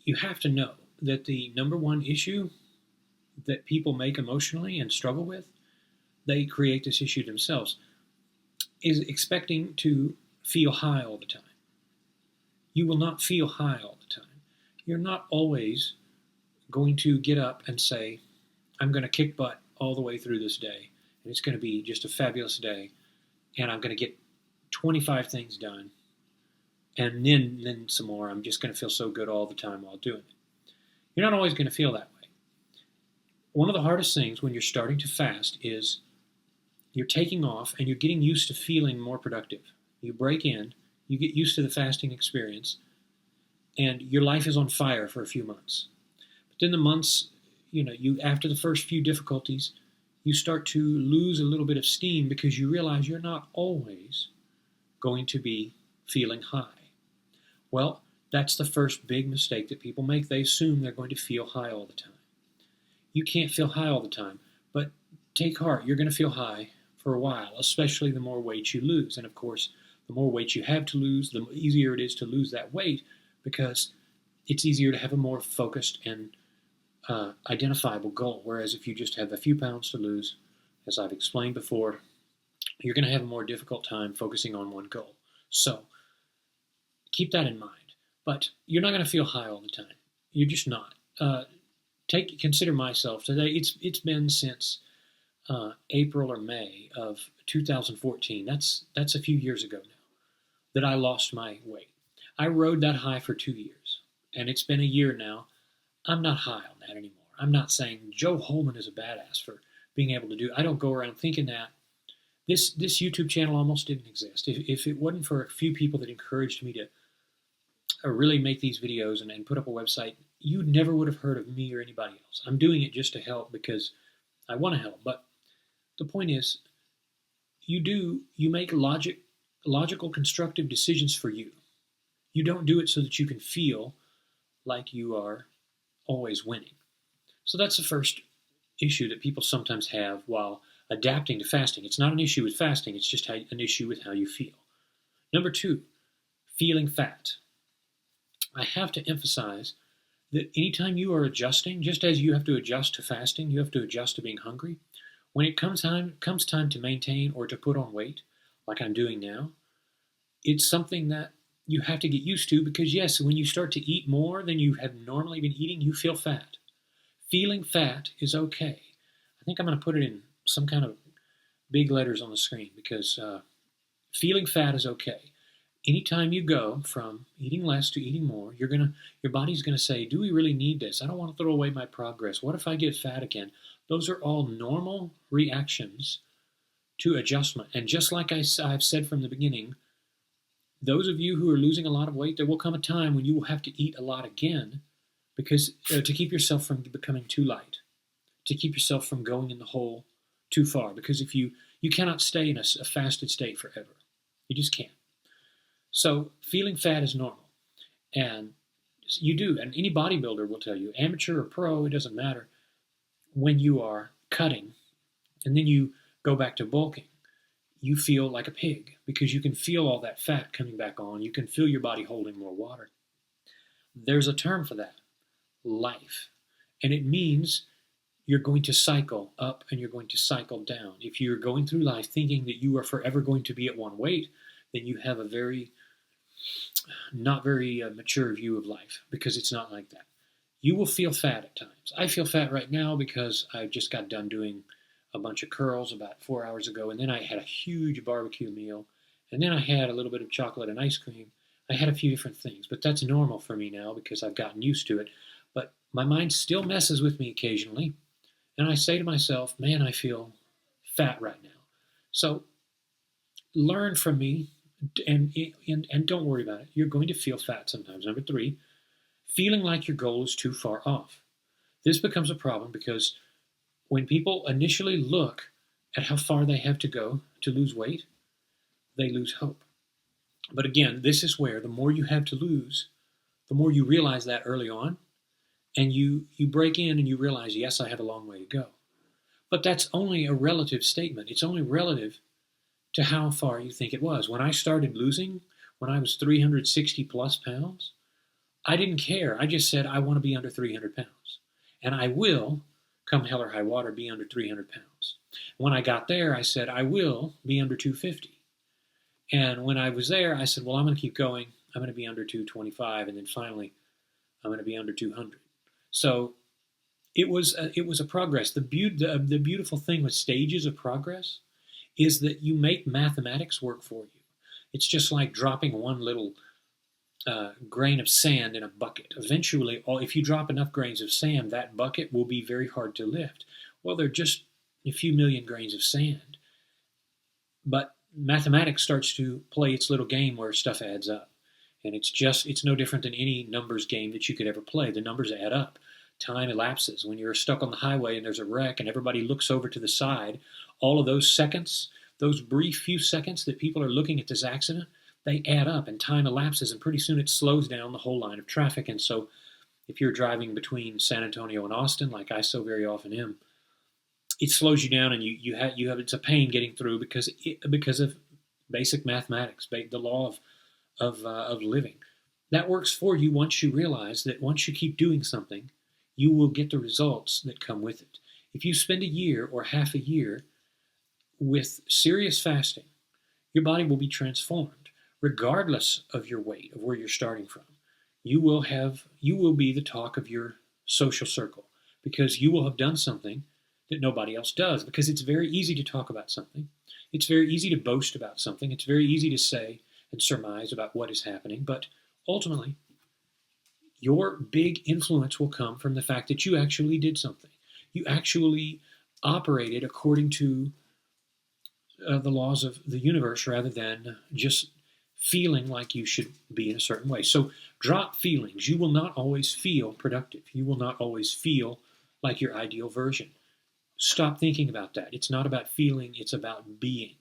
you have to know that the number one issue that people make emotionally and struggle with, they create this issue themselves, is expecting to feel high all the time. You will not feel high all the time. You're not always going to get up and say, I'm going to kick butt all the way through this day, and it's going to be just a fabulous day, and I'm going to get 25 things done, and then some more. I'm just going to feel so good all the time while doing it. You're not always going to feel that way. One of the hardest things when you're starting to fast is you're taking off and you're getting used to feeling more productive. You break in, you get used to the fasting experience, and your life is on fire for a few months. But then the months, you after the first few difficulties, you start to lose a little bit of steam because you realize you're not always going to be feeling high. Well, that's the first big mistake that people make. They assume they're going to feel high all the time. You can't feel high all the time, but take heart, you're going to feel high for a while, especially the more weight you lose. And of course, the more weight you have to lose, the easier it is to lose that weight because it's easier to have a more focused and identifiable goal. Whereas if you just have a few pounds to lose, as I've explained before, you're going to have a more difficult time focusing on one goal. So keep that in mind. But you're not going to feel high all the time. You're just not. Consider myself today. It's been since April or May of 2014. That's a few years ago now that I lost my weight. I rode that high for 2 years, and it's been a year now. I'm not high on that anymore. I'm not saying Joe Holman is a badass for being able to do. I don't go around thinking that. This YouTube channel almost didn't exist. If it wasn't for a few people that encouraged me to really make these videos and put up a website, you never would have heard of me or anybody else. I'm doing it just to help because I want to help. But the point is, you make logical, constructive decisions for you. You don't do it so that you can feel like you are always winning. So that's the first issue that people sometimes have while adapting to fasting. It's not an issue with fasting, it's just an issue with how you feel. Number 2, feeling fat. I have to emphasize that anytime you are adjusting, just as you have to adjust to fasting, you have to adjust to being hungry. When it comes time to maintain or to put on weight, like I'm doing now, it's something that you have to get used to because, yes, when you start to eat more than you have normally been eating, you feel fat. Feeling fat is okay. I think I'm going to put it in some kind of big letters on the screen because feeling fat is okay. Anytime you go from eating less to eating more, your body's going to say, do we really need this? I don't want to throw away my progress. What if I get fat again? Those are all normal reactions to adjustment. And just like I've said from the beginning, those of you who are losing a lot of weight, there will come a time when you will have to eat a lot again because to keep yourself from becoming too light, to keep yourself from going in the hole too far. Because if you cannot stay in a fasted state forever. You just can't. So feeling fat is normal. And you do, and any bodybuilder will tell you, amateur or pro, it doesn't matter, when you are cutting and then you go back to bulking, you feel like a pig because you can feel all that fat coming back on. You can feel your body holding more water. There's a term for that, life. And it means you're going to cycle up and you're going to cycle down. If you're going through life thinking that you are forever going to be at one weight, then you have a not very mature view of life because it's not like that. You will feel fat at times. I feel fat right now because I just got done doing a bunch of curls about 4 hours ago, and then I had a huge barbecue meal, and then I had a little bit of chocolate and ice cream. I had a few different things, but that's normal for me now because I've gotten used to it. But my mind still messes with me occasionally, and I say to myself, man, I feel fat right now. So learn from me. And don't worry about it. You're going to feel fat sometimes. Number 3, feeling like your goal is too far off. This becomes a problem because when people initially look at how far they have to go to lose weight, they lose hope. But again, this is where the more you have to lose, the more you realize that early on, and you break in and you realize, yes, I have a long way to go. But that's only a relative statement. It's only relative to how far you think it was. When I started losing, when I was 360 plus pounds, I didn't care. I just said, I want to be under 300 pounds. And I will, come hell or high water, be under 300 pounds. When I got there, I said, I will be under 250. And when I was there, I said, well, I'm going to keep going. I'm going to be under 225. And then finally, I'm going to be under 200. So it was a progress. The beautiful thing with stages of progress is that you make mathematics work for you. It's just like dropping one little grain of sand in a bucket. Eventually, if you drop enough grains of sand, that bucket will be very hard to lift. Well, they're just a few million grains of sand. But mathematics starts to play its little game where stuff adds up. And it's no different than any numbers game that you could ever play. The numbers add up. Time elapses. When you're stuck on the highway and there's a wreck and everybody looks over to the side, all of those seconds, those brief few seconds that people are looking at this accident, they add up and time elapses, and pretty soon it slows down the whole line of traffic. And so if you're driving between San Antonio and Austin, like I so very often am, it slows you down, and you have it's a pain getting through because of basic mathematics, the law of living. That works for you once you realize that once you keep doing something, you will get the results that come with it. If you spend a year or half a year with serious fasting, your body will be transformed, regardless of your weight, of where you're starting from. You will be the talk of your social circle, because you will have done something that nobody else does, because it's very easy to talk about something. It's very easy to boast about something. It's very easy to say and surmise about what is happening, but ultimately, your big influence will come from the fact that you actually did something. You actually operated according to the laws of the universe rather than just feeling like you should be in a certain way. So drop feelings. You will not always feel productive. You will not always feel like your ideal version. Stop thinking about that. It's not about feeling, it's about being.